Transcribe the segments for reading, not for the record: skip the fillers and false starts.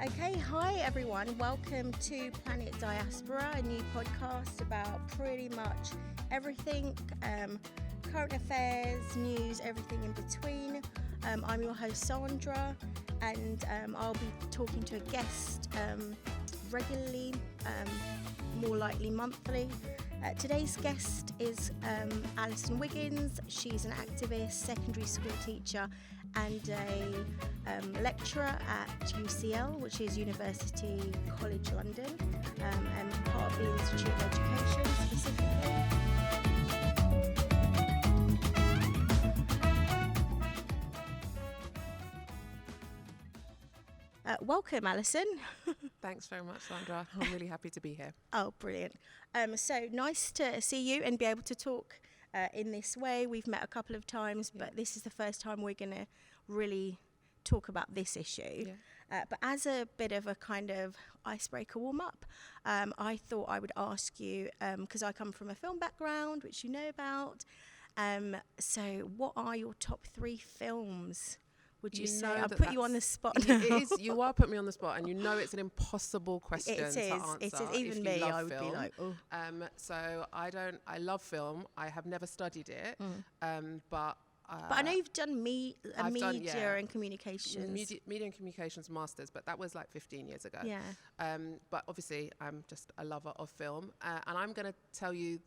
Okay, hi everyone. Welcome to Planet Diaspora, a new podcast about pretty much everything, current affairs, news, everything in between. I'm your host Sandra, and I'll be talking to a guest regularly, more likely monthly. Today's guest is Alison Wiggins. She's an activist, secondary school teacher, and a lecturer at UCL, which is University College London, and part of the Institute of Education specifically. Welcome, Alison. Thanks very much, Sandra. I'm really happy to be here. Oh, brilliant. So nice to see you and be able to talk in this way. We've met a couple of times, but this is the first time we're going to really talk about this issue. But as a bit of a kind of icebreaker warm-up, I thought I would ask you, because I come from a film background, which you know about, so what are your top 3 films? Would you say? I'll put you on the spot. It is. You are putting me on the spot, and you know it's an impossible question to answer. It is. Even me, I would be like, oh. So I love film. I have never studied it, but I know you've done media and communications. Media and communications masters, but that was like 15 years ago. Yeah. But obviously, I'm just a lover of film, and I'm going to tell you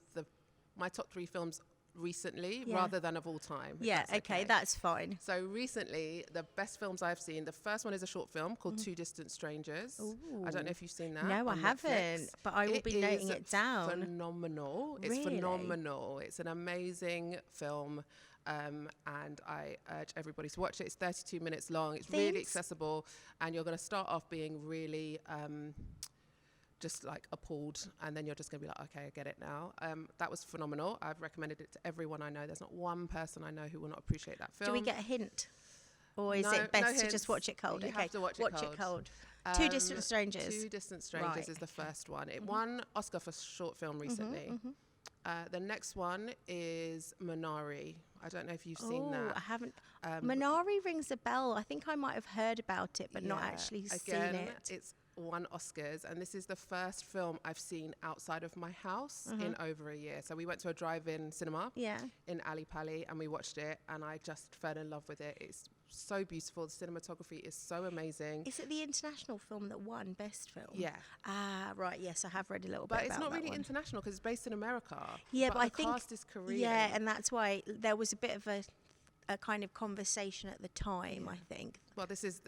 my top 3 films recently rather than of all time. Yeah, okay, that's fine. So recently, the best films I've seen, the first one is a short film called Two Distant Strangers. Ooh. I don't know if you've seen that. No, I haven't, Netflix. but I will be noting it down. Phenomenal. Really? It's phenomenal. It's an amazing film. And I urge everybody to watch it. It's 32 minutes long. It's really accessible, and you're going to start off being really just like appalled, and then you're just going to be like, okay, I get it now. That was phenomenal. I've recommended it to everyone I know. There's not one person I know who will not appreciate that film. Do we get a hint? Or is it best to just watch it cold? You have to watch it cold. Two Distant Strangers. Two Distant Strangers is the first one. It won Oscar for short film recently. The next one is Minari. I don't know if you've seen that. I haven't. Minari rings a bell. I think I might have heard about it, but not actually seen it. It's won Oscars, and this is the first film I've seen outside of my house in over a year. So we went to a drive-in cinema in Ali Pali, and we watched it, and I just fell in love with it. It's so beautiful. The cinematography is so amazing. Is it the international film that won Best Film? Yeah. Ah, right. Yes, I have read a little bit about that. But it's not really international because it's based in America. Yeah, but I think the cast is Korean. Yeah, and that's why there was a bit of a kind of conversation at the time, I think. Well, this is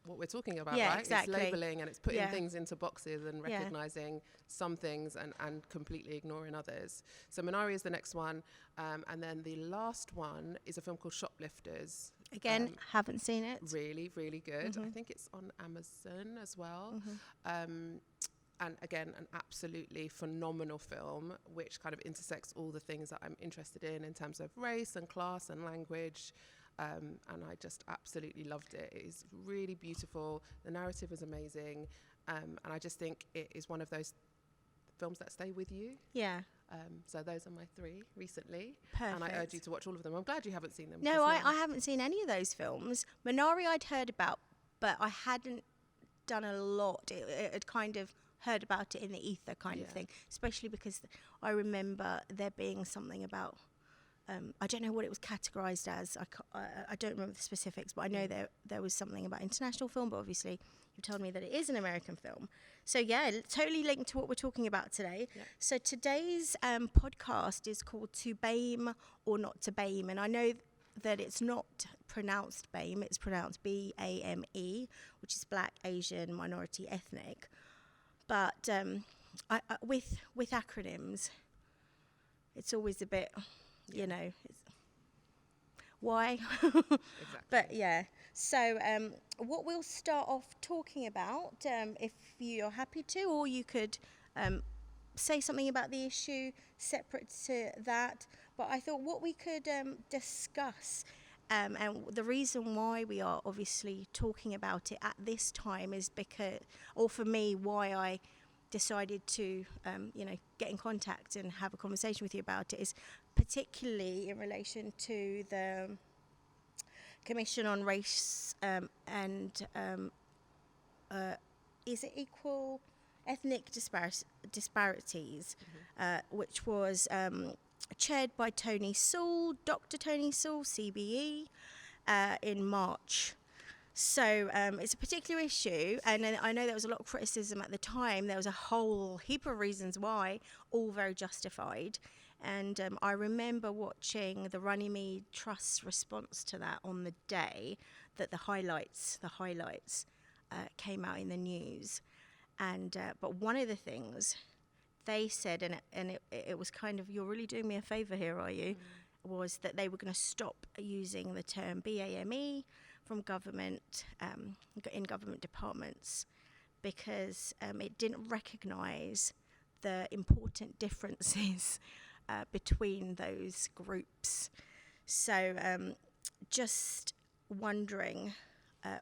what we're talking about, right? Exactly. It's labeling, and it's putting things into boxes and recognizing some things and completely ignoring others. So Minari is the next one. And then the last one is a film called Shoplifters. Again, haven't seen it. Really, really good. I think it's on Amazon as well. And again, an absolutely phenomenal film, which kind of intersects all the things that I'm interested in terms of race and class and language. And I just absolutely loved it. It is really beautiful. The narrative is amazing. And I just think it is one of those films that stay with you. Yeah. So those are my 3 recently. Perfect. And I urge you to watch all of them. I'm glad you haven't seen them. No, I haven't seen any of those films. Minari I'd heard about, but I hadn't done a lot. It had kind of heard about it in the ether kind of thing, especially because I remember there being something about, I don't know what it was categorised as. I don't remember the specifics, but I know there was something about international film, but obviously you told me that it is an American film. So yeah, totally linked to what we're talking about today. Yeah. So today's podcast is called To Bame or Not To Bame, and I know that it's not pronounced BAME, it's pronounced BAME, which is Black, Asian, Minority Ethnic. But with acronyms, it's always a bit, you know, why? Exactly. But yeah, so what we'll start off talking about, if you're happy to, or you could say something about the issue separate to that. But I thought what we could discuss, and the reason why we are obviously talking about it at this time is because, or for me, why I decided to, get in contact and have a conversation with you about it is particularly in relation to the Commission on Race and is it Equal Ethnic Disparities, which was chaired by Tony Sewell, Dr. Tony Sewell, CBE, in March. So it's a particular issue, and I know there was a lot of criticism at the time. There was a whole heap of reasons why, all very justified. And I remember watching the Runnymede Trust's response to that on the day that the highlights came out in the news. And but one of the things they said, and it was kind of, you're really doing me a favour here, are you? Was that they were going to stop using the term BAME from government, in government departments, because it didn't recognise the important differences between those groups. So just wondering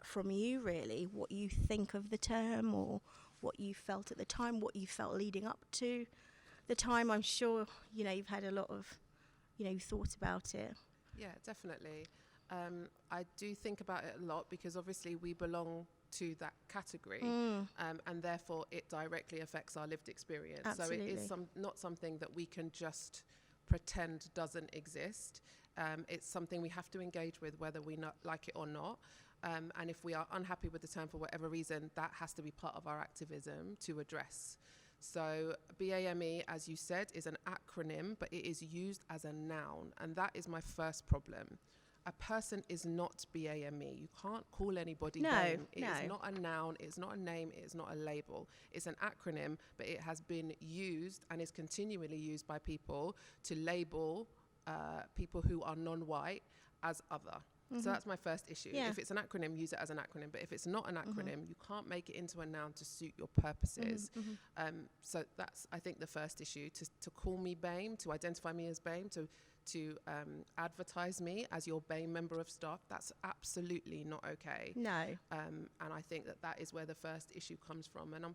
from you really what you think of the term, or what you felt at the time, what you felt leading up to the time. I'm sure, you've had a lot of, you thought about it. Yeah, definitely. I do think about it a lot, because obviously we belong to that category, and therefore it directly affects our lived experience. Absolutely. So it is not something that we can just pretend doesn't exist. It's something we have to engage with, whether we like it or not. And if we are unhappy with the term for whatever reason, that has to be part of our activism to address. So BAME, as you said, is an acronym, but it is used as a noun. And that is my first problem. A person is not BAME. You can't call anybody BAME. It is not a noun. It's not a name. It's not a label. It's an acronym, but it has been used and is continually used by people to label people who are non-white as other. So that's my first issue. Yeah. If it's an acronym, use it as an acronym. But if it's not an acronym, you can't make it into a noun to suit your purposes. So that's, I think, the first issue. To call me BAME, to identify me as BAME, to advertise me as your BAME member of staff, that's absolutely not okay. No. And I think that is where the first issue comes from. And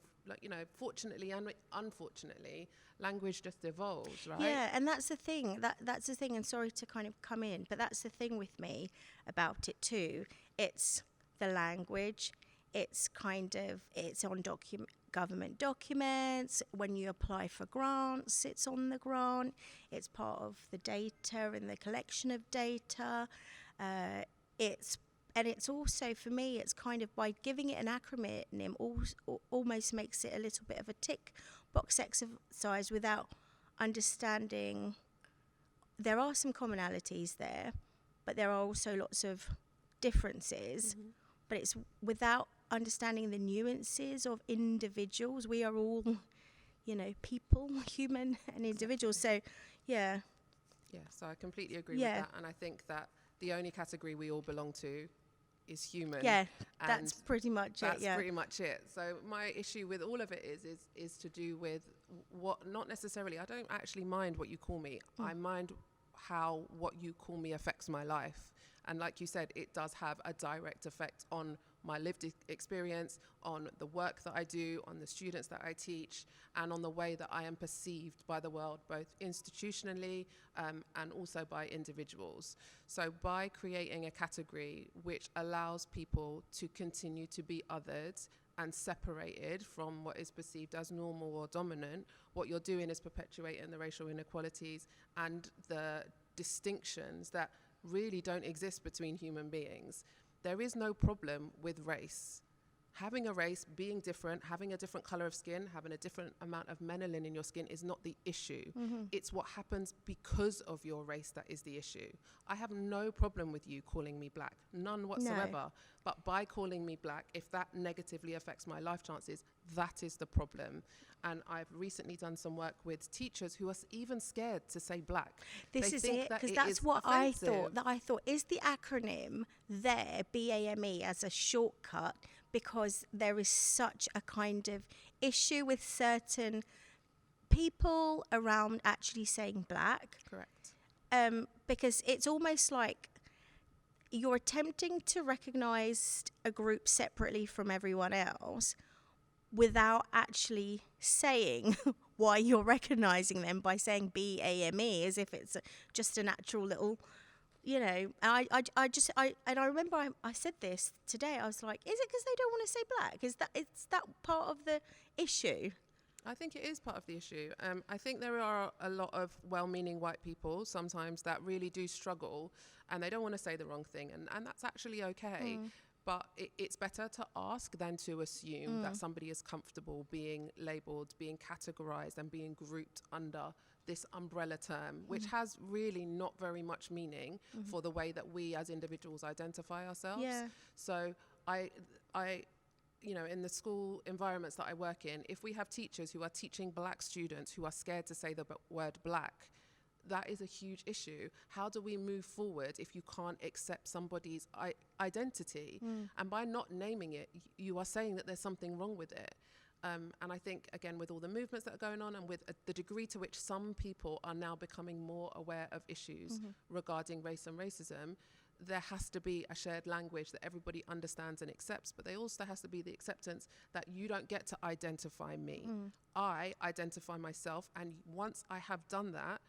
fortunately and unfortunately, language just evolves, right? Yeah, and that's the thing. That's the thing. And sorry to kind of come in, but that's the thing with me about it too. It's the language. It's on government documents. When you apply for grants, it's on the grant. It's part of the data and the collection of data. It's also, for me, it's kind of, by giving it an acronym, almost makes it a little bit of a tick box exercise without understanding. There are some commonalities there, but there are also lots of differences. But it's without understanding the nuances of individuals. We are all, people, human and individuals. So, yeah. Yeah, so I completely agree with that. And I think that the only category we all belong to is human. Yeah, that's pretty much it. That's pretty much it. So my issue with all of it is to do with not necessarily, I don't actually mind what you call me. I mind how what you call me affects my life. And like you said, it does have a direct effect on my lived experience, on the work that I do, on the students that I teach, and on the way that I am perceived by the world, both institutionally and also by individuals. So by creating a category which allows people to continue to be othered and separated from what is perceived as normal or dominant, what you're doing is perpetuating the racial inequalities and the distinctions that really don't exist between human beings. There is no problem with race. Having a race, being different, having a different color of skin, having a different amount of melanin in your skin is not the issue. It's what happens because of your race that is the issue. I have no problem with you calling me black, none whatsoever. No. But by calling me black, if that negatively affects my life chances, that is the problem. And I've recently done some work with teachers who are even scared to say black. This is it, because that's what offensive. I thought, is the acronym there, BAME, as a shortcut, because there is such a kind of issue with certain people around actually saying black. Correct. Because it's almost like you're attempting to recognise a group separately from everyone else without actually saying why you're recognising them by saying BAME, as if it's just a natural little you know, and I remember I said this today. I was like, is it because they don't want to say black? Is that part of the issue? I think it is part of the issue. I think there are a lot of well-meaning white people sometimes that really do struggle and they don't want to say the wrong thing. And that's actually okay. But it's better to ask than to assume that somebody is comfortable being labelled, being categorised and being grouped under this umbrella term, which has really not very much meaning for the way that we as individuals identify ourselves. Yeah. So I you know, in the school environments that I work in, if we have teachers who are teaching black students who are scared to say the word black, that is a huge issue. How do we move forward if you can't accept somebody's identity? And by not naming it, you are saying that there's something wrong with it. And I think, again, with all the movements that are going on and with the degree to which some people are now becoming more aware of issues regarding race and racism, there has to be a shared language that everybody understands and accepts, but there also has to be the acceptance that you don't get to identify me. I identify myself, and once I have done that,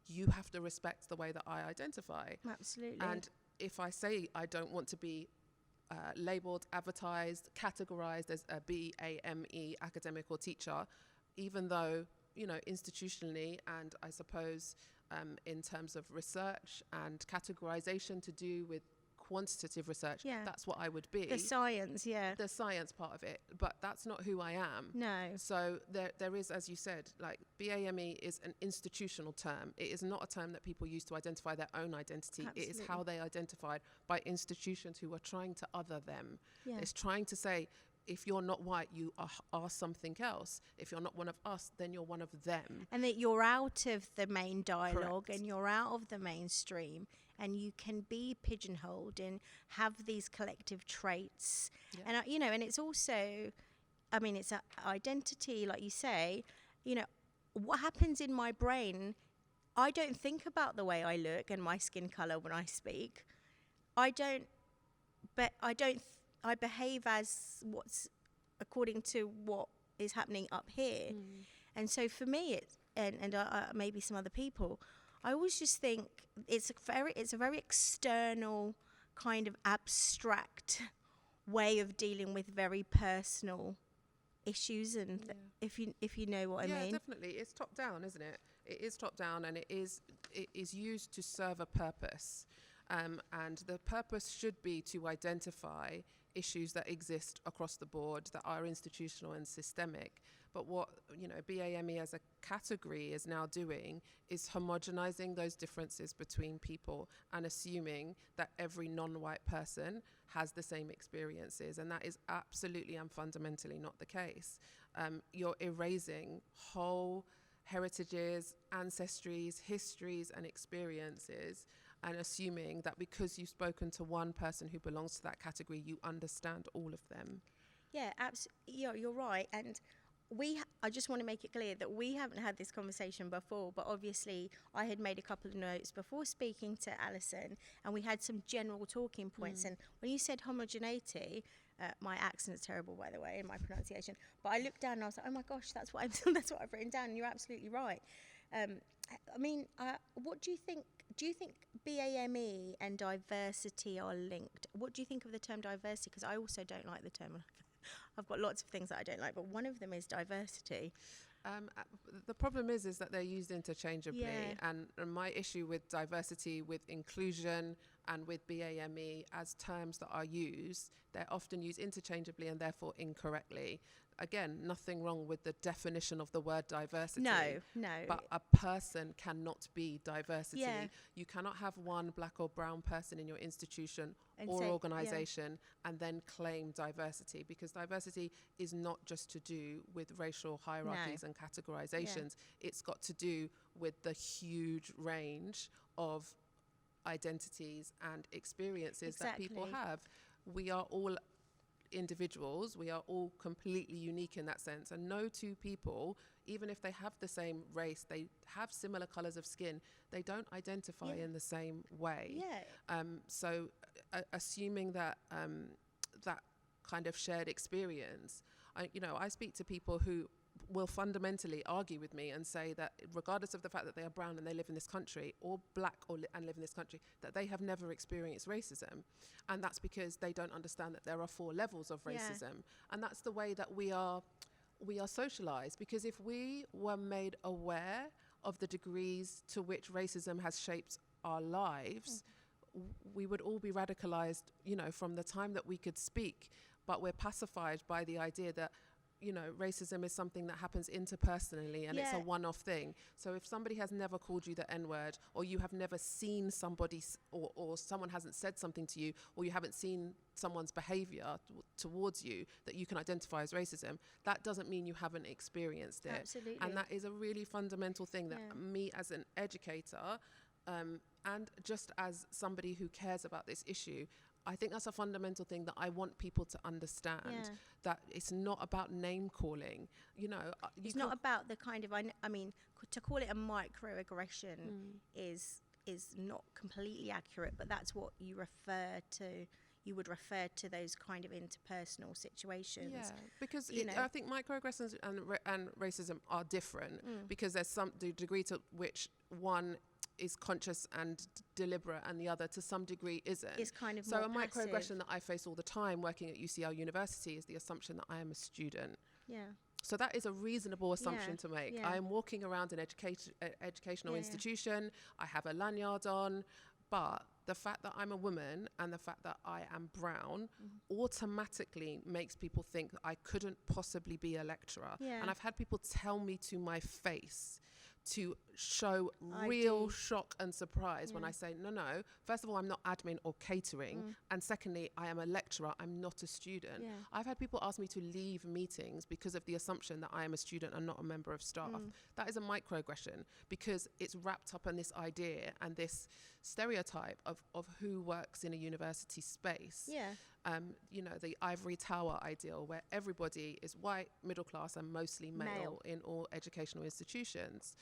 you have to respect the way that I identify. Absolutely. And if I say I don't want to be labelled, advertised, categorised as a BAME academic or teacher, even though, you know, institutionally and I suppose in terms of research and categorization to do with quantitative research, that's what I would be. The science, the science part of it, but that's not who I am. No. So there is, as you said, like BAME is an institutional term. It is not a term that people use to identify their own identity. Absolutely. It is how they identified by institutions who are trying to other them. It's trying to say, if you're not white, you are something else. If you're not one of us, then you're one of them. And that you're out of the main dialogue. Correct. And you're out of the mainstream, and you can be pigeonholed and have these collective traits. And you know, and it's also, I mean, it's an identity, like you say. You know, what happens in my brain, I don't think about the way I look and my skin color when I speak. I behave as what's according to what is happening up here. And so for me, it's, and maybe some other people, I always just think it's a very external kind of abstract way of dealing with very personal issues. And if you know what I mean. Yeah, definitely. It's top down, isn't it? It is top down, and it is used to serve a purpose. And the purpose should be to identify issues that exist across the board that are institutional and systemic. But what, you know, BAME as a category is now doing is homogenizing those differences between people and assuming that every non-white person has the same experiences. And that is absolutely and fundamentally not the case. You're erasing whole heritages, ancestries, histories, and experiences, and assuming that because you've spoken to one person who belongs to that category, you understand all of them. Yeah, absolutely. You're right. And I just want to make it clear that we haven't had this conversation before, but obviously I had made a couple of notes before speaking to Alison, and we had some general talking points. And when you said homogeneity, my accent's terrible, by the way, and my pronunciation, but I looked down and I was like, oh my gosh, that's what I've written down. And you're absolutely right. I mean, what do you think? Do you think BAME and diversity are linked? What do you think of the term diversity? Because I also don't like the term. I've got lots of things that I don't like, but one of them is diversity. The problem is that they're used interchangeably, and my issue with diversity, with inclusion, and with BAME as terms that are used, they're often used interchangeably and therefore incorrectly. Again, nothing wrong with the definition of the word diversity. No. But a person cannot be diversity. Yeah. You cannot have one black or brown person in your institution or organisation and then claim diversity, because diversity is not just to do with racial hierarchies and categorizations. It's got to do with the huge range of identities and experiences that people have. We are all individuals, we are all completely unique in that sense, and no two people, even if they have the same race, they have similar colors of skin, they don't identify in the same way. So assuming that that kind of shared experience, I speak to people who will fundamentally argue with me and say that regardless of the fact that they are brown and they live in this country, or black and live in this country, that they have never experienced racism. And that's because they don't understand that there are 4 levels of racism. And that's the way that we are socialized. Because if we were made aware of the degrees to which racism has shaped our lives, we would all be radicalized, from the time that we could speak. But we're pacified by the idea that, racism is something that happens interpersonally and it's a one-off thing. So if somebody has never called you the N-word, or you have never seen somebody or someone hasn't said something to you, or you haven't seen someone's behavior towards you that you can identify as racism, that doesn't mean you haven't experienced it. Absolutely. And that is a really fundamental thing that me as an educator, and just as somebody who cares about this issue, I think that's a fundamental thing that I want people to understand, that it's not about name calling. It's not about the kind of, I mean, to call it a microaggression is not completely accurate, but that's what you refer to. You would refer to those kind of interpersonal situations. Yeah, because I think microaggressions and racism are different, because there's the degree to which one is conscious and deliberate and the other to some degree isn't. It's kind of so more a microaggression passive. that I face all the time working at UCL University is the assumption that I am a student. Yeah. So that is a reasonable assumption to make. Yeah. I am walking around an educational institution. I have a lanyard on. But the fact that I'm a woman and the fact that I am brown automatically makes people think that I couldn't possibly be a lecturer. Yeah. And I've had people tell me to my face, to show real shock and surprise when I say, no, first of all, I'm not admin or catering. And secondly, I am a lecturer, I'm not a student. Yeah. I've had people ask me to leave meetings because of the assumption that I am a student and not a member of staff. That is a microaggression, because it's wrapped up in this idea and this stereotype of who works in a university space. Yeah. The ivory tower ideal, where everybody is white, middle class, and mostly male in all educational institutions.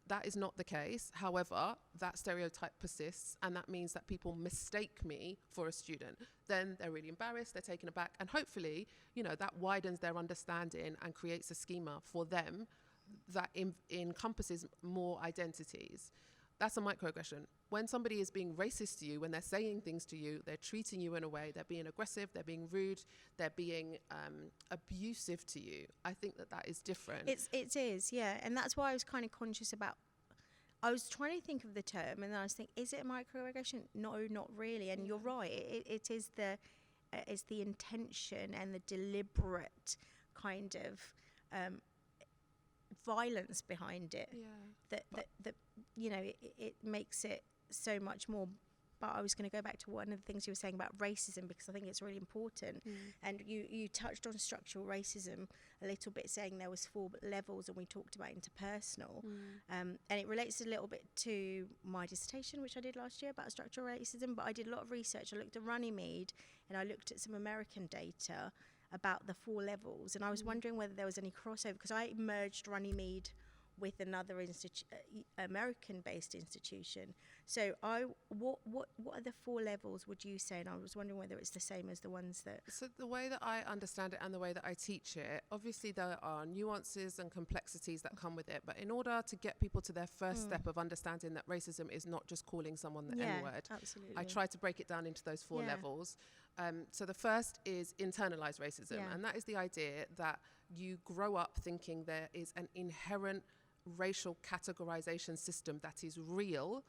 That is not the case. However, that stereotype persists, and that means that people mistake me for a student. Then they're really embarrassed, they're taken aback, and hopefully, that widens their understanding and creates a schema for them that encompasses more identities. That's a microaggression. When somebody is being racist to you, when they're saying things to you, they're treating you in a way, they're being aggressive, they're being rude, they're being abusive to you, I think that is different. It is, yeah. And that's why I was kind of conscious about, I was trying to think of the term, and then I was thinking, is it a microaggression? No, not really. And you're right, it is it's the intention and the deliberate kind of violence behind it that it makes it so much more. But I was going to go back to one of the things you were saying about racism, because I think it's really important. And you touched on structural racism a little bit, saying there was 4 levels, and we talked about interpersonal. And it relates a little bit to my dissertation, which I did last year about structural racism. But I did a lot of research. I looked at Runnymede, and I looked at some American data about the 4 levels, and I was wondering whether there was any crossover, because I merged Runnymede with another American-based institution. So what are the 4 levels, would you say? And I was wondering whether it's the same as the ones that... So the way that I understand it and the way that I teach it, obviously there are nuances and complexities that come with it, but in order to get people to their first step of understanding that racism is not just calling someone the N-word, absolutely. I try to break it down into those 4 levels. So the first is internalized racism, and that is the idea that you grow up thinking there is an inherent racial categorization system that is real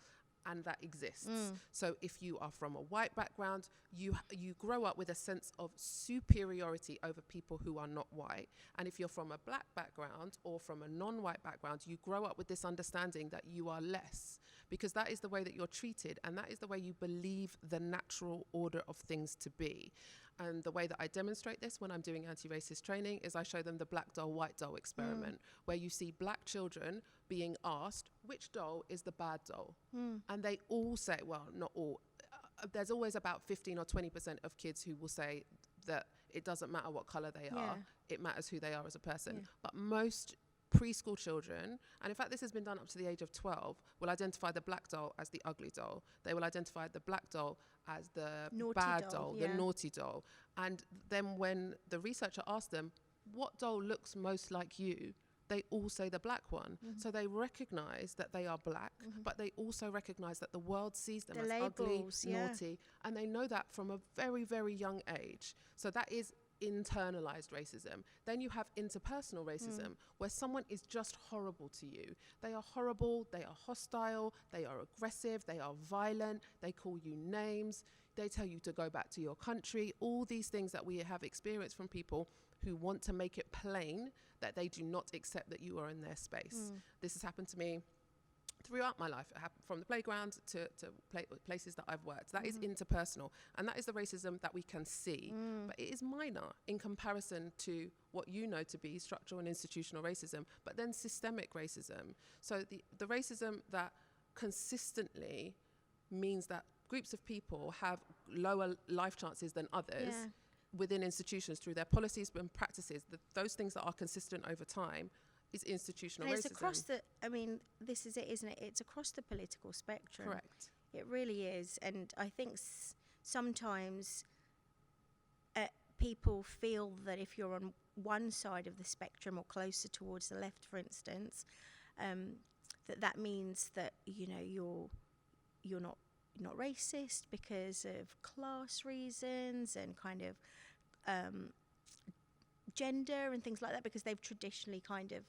and that exists. So if you are from a white background, you grow up with a sense of superiority over people who are not white. And if you're from a black background or from a non-white background, you grow up with this understanding that you are less, because that is the way that you're treated, and that is the way you believe the natural order of things to be. And the way that I demonstrate this when I'm doing anti-racist training is I show them the black doll, white doll experiment, where you see black children being asked, which doll is the bad doll? And they all say, well, not all. There's always about 15 or 20% of kids who will say that it doesn't matter what color they are, it matters who they are as a person. But most preschool children, and in fact this has been done up to the age of 12, will identify the black doll as the ugly doll. They will identify the black doll as the naughty bad doll, the naughty doll. And then when the researcher asked them, what doll looks most like you, they all say the black one. So they recognize that they are black, but they also recognize that the world sees them as labels, ugly, naughty, and they know that from a very, very young age. So that is internalized racism. Then you have interpersonal racism, where someone is just horrible to you. They are horrible, they are hostile, they are aggressive, they are violent, they call you names, they tell you to go back to your country, all these things that we have experienced from people who want to make it plain that they do not accept that you are in their space. This has happened to me throughout my life. It happened from the playground to places that I've worked. That is interpersonal, and that is the racism that we can see, but it is minor in comparison to what you know to be structural and institutional racism, but then systemic racism. So the racism that consistently means that groups of people have lower life chances than others within institutions through their policies and practices, those things that are consistent over time, is institutional and racism. it's across the, I mean, this is it, isn't it? It's across the political spectrum. Correct. It really is. And I think sometimes people feel that if you're on one side of the spectrum or closer towards the left, for instance, that means that, you know, you're not racist because of class reasons and kind of gender and things like that, because they've traditionally kind of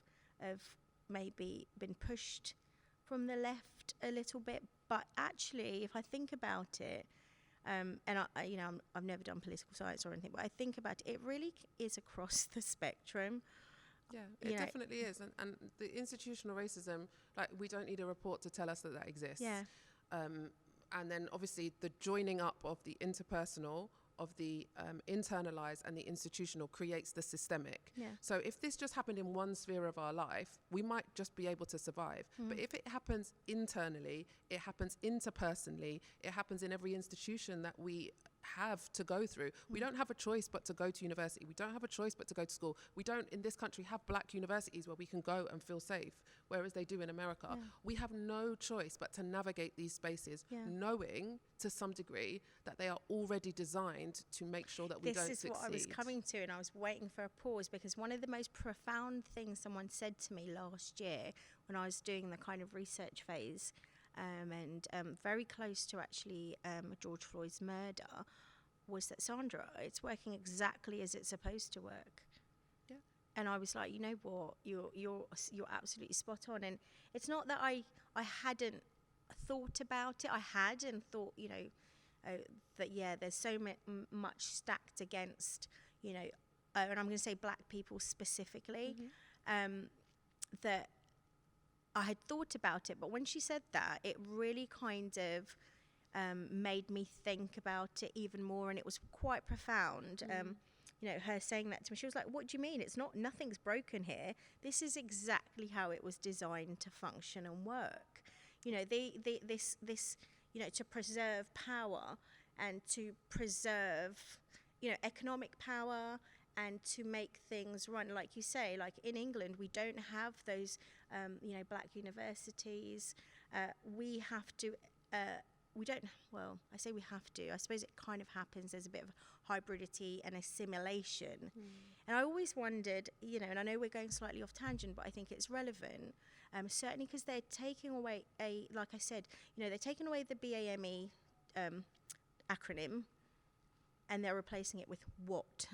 maybe been pushed from the left a little bit. But actually, if I think about it, and I've never done political science or anything, but I think about it, it really is across the spectrum. Yeah, it definitely is. And the institutional racism, like, we don't need a report to tell us that exists. Yeah. And then obviously the joining up of the interpersonal, of the internalized and the institutional creates the systemic. Yeah. So if this just happened in one sphere of our life, we might just be able to survive. But if it happens internally, it happens interpersonally, it happens in every institution that we have to go through. We don't have a choice but to go to university. We don't have a choice but to go to school. We don't in this country have black universities where we can go and feel safe, whereas they do in America. Yeah. We have no choice but to navigate these spaces, knowing to some degree that they are already designed to make sure that we don't succeed. This is what I was coming to, and I was waiting for a pause, because one of the most profound things someone said to me last year when I was doing the kind of research phase, and very close to actually George Floyd's murder, was that, Sandra, it's working exactly as it's supposed to work. Yeah. And I was like, you know what, you're absolutely spot on. And it's not that I hadn't thought about it. I had, and thought, you know, that there's so much stacked against, you know, and I'm going to say black people specifically, that I had thought about it, but when she said that, it really kind of made me think about it even more, and it was quite profound. You know, her saying that to me, she was like, "What do you mean? Nothing's broken here. This is exactly how it was designed to function and work. You know, this, you know, to preserve power and to preserve, you know, economic power." And to make things run, like you say, like in England, we don't have those, you know, black universities. We have to, we don't, well, I say we have to. I suppose it kind of happens. There's a bit of hybridity and assimilation. And I always wondered, you know, and I know we're going slightly off tangent, but I think it's relevant, certainly because they're taking away like I said, you know, they're taking away the BAME acronym, and they're replacing it with what?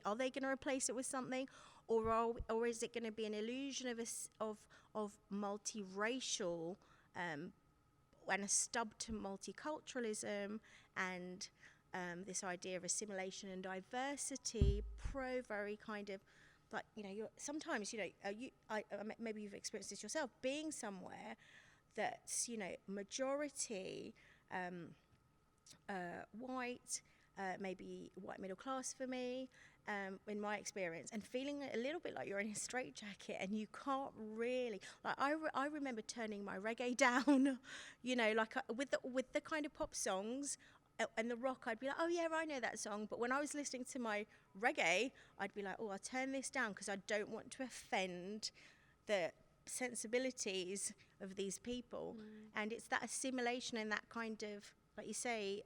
Are they going to replace it with something, or is it going to be an illusion of multiracial and a stub to multiculturalism and this idea of assimilation and diversity, very kind of like, you know, sometimes, you know, maybe you've experienced this yourself, being somewhere that's, you know, majority white. Maybe white middle class for me, in my experience, and feeling a little bit like you're in a straitjacket and you can't really, like, I remember turning my reggae down, you know, like with the kind of pop songs and the rock, I'd be like, oh yeah, I know that song, but when I was listening to my reggae, I'd be like, oh, I'll turn this down because I don't want to offend the sensibilities of these people. And it's that assimilation and that kind of, like you say,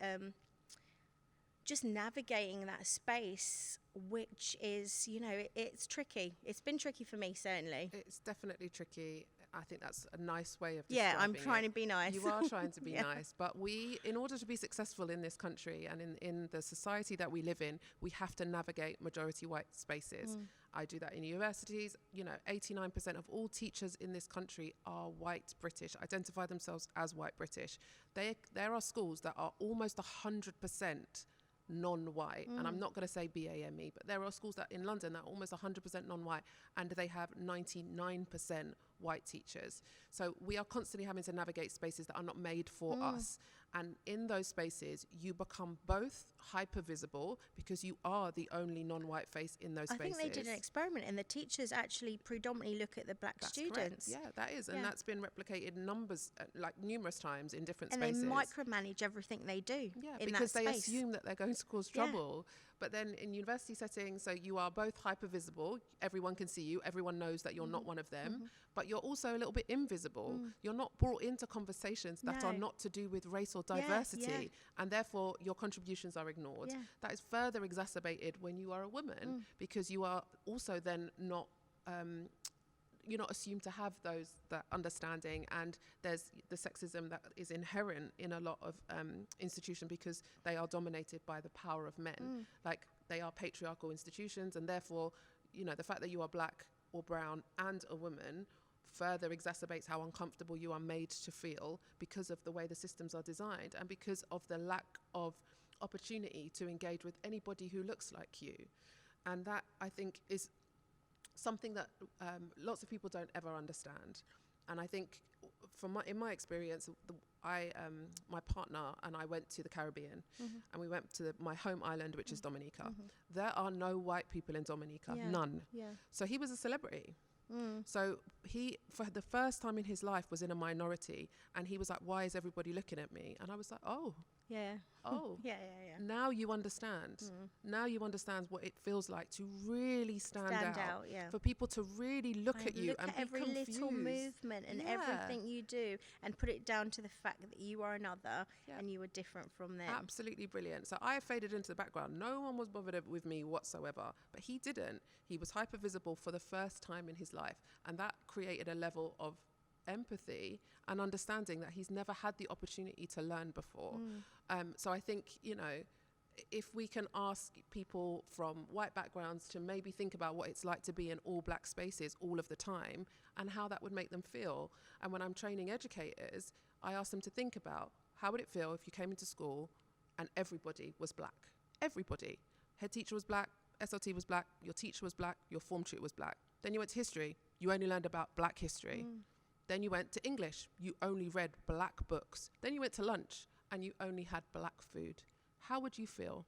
just navigating that space, which is, you know, it's tricky. It's been tricky for me, certainly. It's definitely tricky. I think that's a nice way of describing I'm trying to be nice. You are trying to be nice. But we, in order to be successful in this country and in the society that we live in, we have to navigate majority white spaces. I do that in universities. You know, 89% of all teachers in this country are white British, identify themselves as white British. There are schools that are almost 100% non-white, and I'm not going to say BAME, but there are schools that in London that are almost 100% non-white, and they have 99% white teachers. So we are constantly having to navigate spaces that are not made for us. And in those spaces, you become both hyper visible because you are the only non-white face in those spaces. I think they did an experiment, and the teachers actually predominantly look at the black students. Correct. Yeah, that is. And that's been replicated numbers, like numerous times in different spaces. And they micromanage everything they do. Yeah, in because that they space. assume that they're going to cause trouble. But then in university settings, so you are both hyper visible, everyone can see you, everyone knows that you're not one of them, but you're also a little bit invisible. You're not brought into conversations that are not to do with race or diversity, and therefore your contributions are ignored. That is further exacerbated when you are a woman, because you are also then not you're not assumed to have that understanding, and there's the sexism that is inherent in a lot of institutions because they are dominated by the power of men. Like, they are patriarchal institutions, and therefore, you know, the fact that you are black or brown and a woman further exacerbates how uncomfortable you are made to feel because of the way the systems are designed and because of the lack of opportunity to engage with anybody who looks like you. And that, I think, is something that lots of people don't ever understand. And I think in my experience, my partner and I went to the Caribbean, and we went to my home island, which is Dominica. There are no white people in Dominica, none. So he was a celebrity. So he, for the first time in his life, was in a minority, and he was like, why is everybody looking at me? And I was like, oh, now you understand. Now you understand what it feels like to really stand out. For people to really look at you and every be confused. little movement and everything you do, and put it down to the fact that you are another and you are different from them. Absolutely brilliant. So I faded into the background. No one was bothered with me whatsoever, but he didn't. He was hyper visible for the first time in his life, and that created a level of empathy and understanding that he's never had the opportunity to learn before. So I think, you know, if we can ask people from white backgrounds to maybe think about what it's like to be in all black spaces all of the time and how that would make them feel. And when I'm training educators, I ask them to think about, how would it feel if you came into school and everybody was black? Everybody. Head teacher was black, SLT was black, your teacher was black, your form tutor was black. Then you went to history, you only learned about black history. Then you went to English, you only read black books. Then you went to lunch and you only had black food. How would you feel?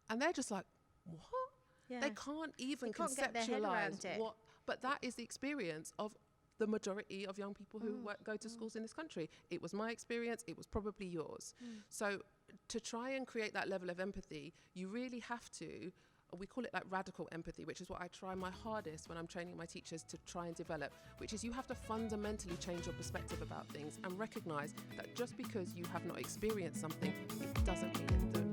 And they're just like, what? They can't even conceptualize what, but that is the experience of the majority of young people who go to schools in this country. It was my experience, it was probably yours. So to try and create that level of empathy, you really have to, we call it like radical empathy, which is what I try my hardest when I'm training my teachers to try and develop, which is you have to fundamentally change your perspective about things and recognize that just because you have not experienced something, it doesn't mean it